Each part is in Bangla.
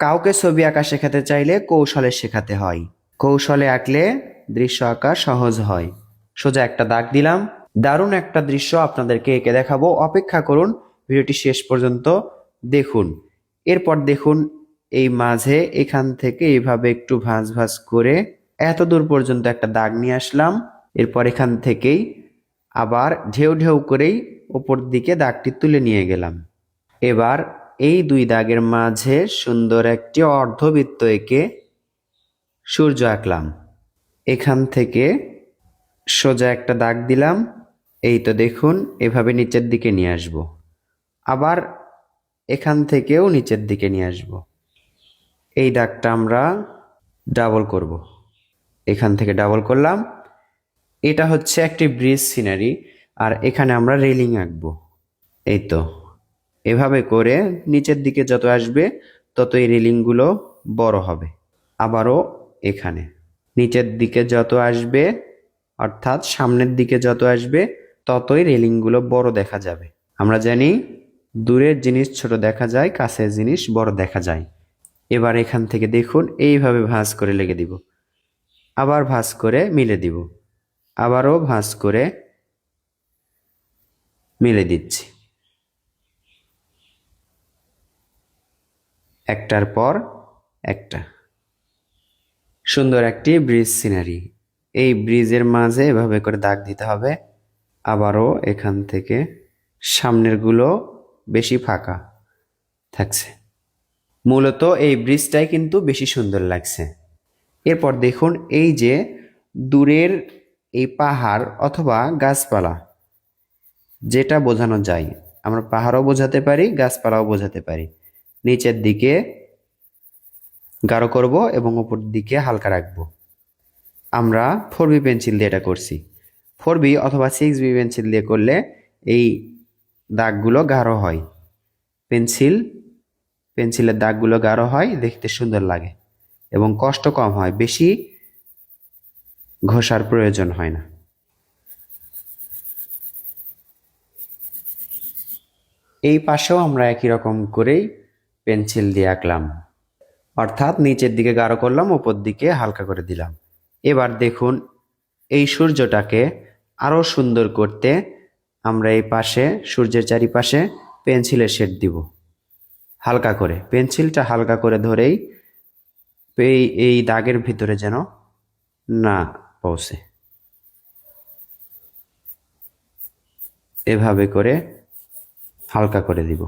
কাউকে ছবি আঁকা শেখাতে চাইলে কৌশলে শেখাতে হয়। কৌশলে আঁকলে দৃশ্য আঁকা সহজ হয়। সোজা একটা দাগ দিলাম। দারুণ একটা দৃশ্য আপনাদেরকে এঁকে দেখাবো, অপেক্ষা করুন, ভিডিওটি শেষ পর্যন্ত দেখুন। এরপর দেখুন এই মাঝে এখান থেকে এইভাবে একটু ভাঁজ ভাঁজ করে এত দূর পর্যন্ত একটা দাগ নিয়ে আসলাম। এরপর এখান থেকেই আবার ঢেউ ঢেউ করেই ওপর দিকে দাগটি তুলে নিয়ে গেলাম। এবার এই দুই দাগের মাঝে সুন্দর একটি অর্ধবৃত্ত এঁকে সূর্য আঁকলাম। এখান থেকে সোজা একটা দাগ দিলাম। এই তো দেখুন, এভাবে নিচের দিকে নিয়ে আসব। আবার এখান থেকেও নিচের দিকে নিয়ে আসব। এই দাগটা আমরা ডাবল করব। এখান থেকে ডাবল করলাম। এটা হচ্ছে একটি ব্রিজ সিনারি, আর এখানে আমরা রেলিং আঁকবো। এই তো এভাবে করে নিচের দিকে যত আসবে তত এই রেলিংগুলো বড় হবে। আবারও এখানে নিচের দিকে যত আসবে, অর্থাৎ সামনের দিকে যত আসবে ততই রেলিংগুলো বড় দেখা যাবে। আমরা জানি দূরের জিনিস ছোট দেখা যায়, কাছের জিনিস বড় দেখা যায়। এবার এখান থেকে দেখুন এইভাবে ভাঁজ করে লেগে দিব, আবার ভাঁজ করে মিলে দিব, আবারও ভাঁজ করে মিলে দিচ্ছি, একটার পর একটা। সুন্দর একটি ব্রিজ সিনারি। এই ব্রিজের মাঝে এভাবে করে দাগ দিতে হবে। আবারও এখান থেকে সামনেরগুলো বেশি ফাঁকা থাকছে। মূলত এই ব্রিজটাই কিন্তু বেশি সুন্দর লাগছে। এরপর দেখুন এই যে দূরের এই পাহাড় অথবা গাছপালা, যেটা বোঝানো যায়, আমরা পাহাড়ও বোঝাতে পারি, গাছপালাও বোঝাতে পারি। নিচের দিকে গাঢ় করব এবং উপর দিকে হালকা রাখবো। আমরা 4B পেন্সিল দিয়ে এটা করছি। 4B অথবা 6B পেন্সিল দিয়ে করলে এই দাগগুলো গাঢ় হয়। পেন্সিলের দাগগুলো গাঢ় হয়, দেখতে সুন্দর লাগে এবং কষ্ট কম হয়, বেশি ঘষার প্রয়োজন হয় না। এই পাশেও আমরা একই রকম করেই পেন্সিল দিয়ে আঁকলাম, অর্থাৎ নিচের দিকে গাঢ় করলাম, উপর দিকে হালকা করে দিলাম। এবার দেখুন এই সূর্যটাকে আরো সুন্দর করতে আমরা এই পাশে সূর্যের চারিপাশে পেন্সিলের শেড দিব। হালকা করে পেন্সিলটা হালকা করে ধরেই এই দাগের ভিতরে যেন না পৌঁছে, এভাবে করে হালকা করে দিব।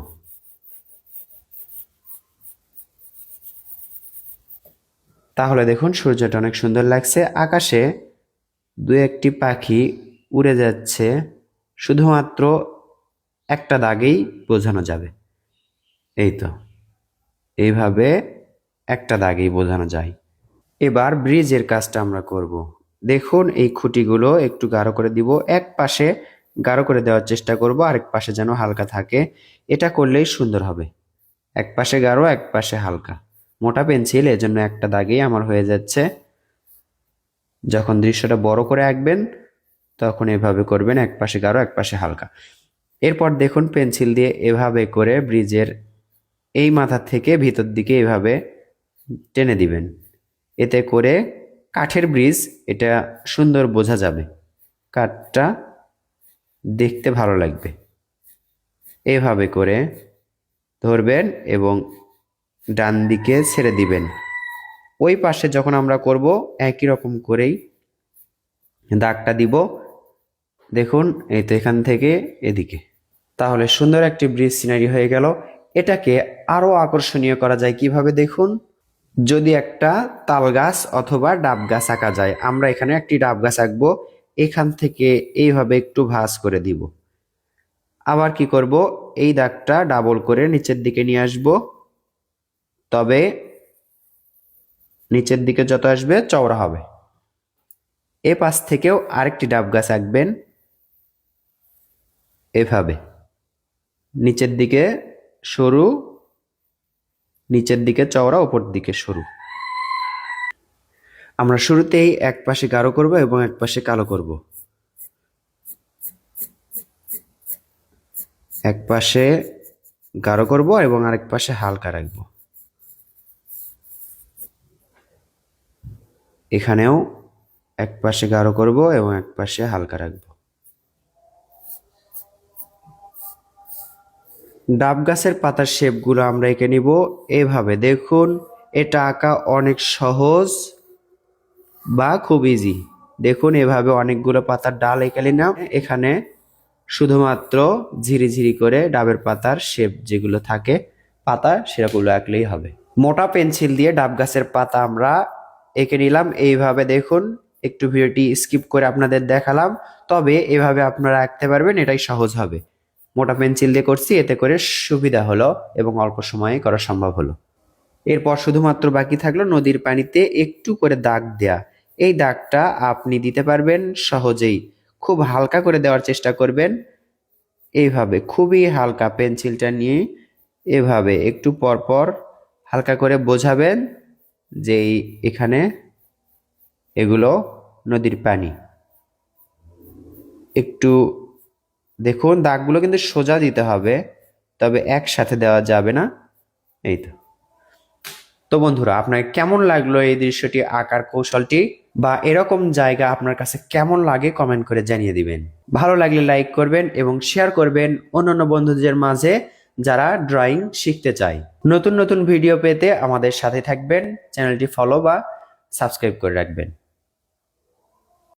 তাহলে দেখুন সূর্যটা অনেক সুন্দর লাগছে। আকাশে দু একটি পাখি উড়ে যাচ্ছে, শুধুমাত্র একটা দাগেই বোঝানো যাবে। এই তো এইভাবে একটা দাগেই বোঝানো যায়। এবার ব্রিজের কাজটা আমরা করব। দেখুন এই খুঁটিগুলো একটু গাঢ় করে দিব। এক পাশে গাঢ় করে দেওয়ার চেষ্টা করব, আরেক পাশে যেন হালকা থাকে। এটা করলেই সুন্দর হবে। এক পাশে গাঢ়, এক পাশে হালকা। মোটা পেন্সিল, এজন্য একটা দাগেই আমার হয়ে যাচ্ছে। যখন দৃশ্যটা বড় করে আঁকবেন তখন এভাবে করবেন, এক পাশে গাঢ় এক পাশে হালকা। এরপর দেখুন পেন্সিল দিয়ে এভাবে করে ব্রিজের এই মাথা থেকে ভিতর দিকে এভাবে টেনে দিবেন। এতে করে কাঠের ব্রিজ, এটা সুন্দর বোঝা যাবে, কাঠটা দেখতে ভালো লাগবে। এভাবে করে ধরবেন এবং ডান দিকে ছেড়ে দিবেন। ওই পাশে যখন আমরা করব একই রকম করেই দাগটা দিব। দেখুন এই তো এখান থেকে এদিকে। তাহলে সুন্দর একটি ব্রিজ সিনারি হয়ে গেল। এটাকে আরো আকর্ষণীয় করা যায় কিভাবে দেখুন। যদি একটা তাল গাছ অথবা ডাব গাছ আঁকা যায়, আমরা এখানে একটি ডাব গাছ আঁকবো। এখান থেকে এইভাবে একটু ভাঁজ করে দিব। আবার কি করব, এই দাগটা ডাবল করে নিচের দিকে নিয়ে আসব। তবে নিচের দিকে যত আসবে চওড়া হবে। এ পাশ থেকেও আরেকটি ডাব গাছ আঁকবেন। এভাবে নিচের দিকে সরু, নিচের দিকে চওড়া, উপর দিকে সরু। আমরা শুরুতেই এক পাশে গাঢ় করব এবং এক পাশে কালো করব। এক পাশে গাঢ় করব এবং আরেক পাশে হালকা রাখবো। এখানেও এক পাশে গাঢ় করব এবং এক পাশে হালকা রাখবো। ডাব গাছের পাতার শেপগুলো আমরা এঁকে নিব এভাবে। দেখুন এটা আঁকা অনেক সহজ বা খুব ইজি। দেখুন এভাবে অনেকগুলো পাতার ডাল এঁকে নিলাম। এখানে শুধুমাত্র ঝিরিঝিরি করে ডাবের পাতার শেপ যেগুলো থাকে পাতা সেগুলো আঁকলেই হবে। মোটা পেন্সিল দিয়ে ডাব গাছের পাতা আমরা এঁকে নিলাম এইভাবে। দেখুন একটু ভিডিওটি স্কিপ করে আপনাদের দেখালাম, তবে এভাবে আপনারা আঁকতে পারবেন, এটাই সহজ হবে। মোটা পেন্সিল দিয়ে করছি, এতে করে সুবিধা হলো এবং অল্প সময়ে করা সম্ভব হলো। এরপর শুধুমাত্র বাকি থাকলো নদীর পানিতে একটু করে দাগ দেয়া। এই দাগটা আপনি দিতে পারবেন সহজেই। খুব হালকা করে দেওয়ার চেষ্টা করবেন। এইভাবে খুবই হালকা পেন্সিলটা নিয়ে এভাবে একটু পর পর হালকা করে বোঝাবেন যে এখানে এগুলো নদীর পানি। একটু দেখুন দাগগুলো কিন্তু সোজা দিতে হবে, তবে একসাথে দেওয়া যাবে না। এই তো বন্ধুরা, আপনার কেমন লাগলো এই দৃশ্যটি আঁকার কৌশলটি, বা এরকম জায়গা আপনার কাছে কেমন লাগে কমেন্ট করে জানিয়ে দিবেন। ভালো লাগলে লাইক করবেন এবং শেয়ার করবেন অন্যান্য বন্ধুদের মাঝে যারা ড্রয়িং শিখতে চায়। নতুন নতুন ভিডিও পেতে আমাদের সাথে থাকবেন, চ্যানেলটি ফলো বা সাবস্ক্রাইব করে রাখবেন।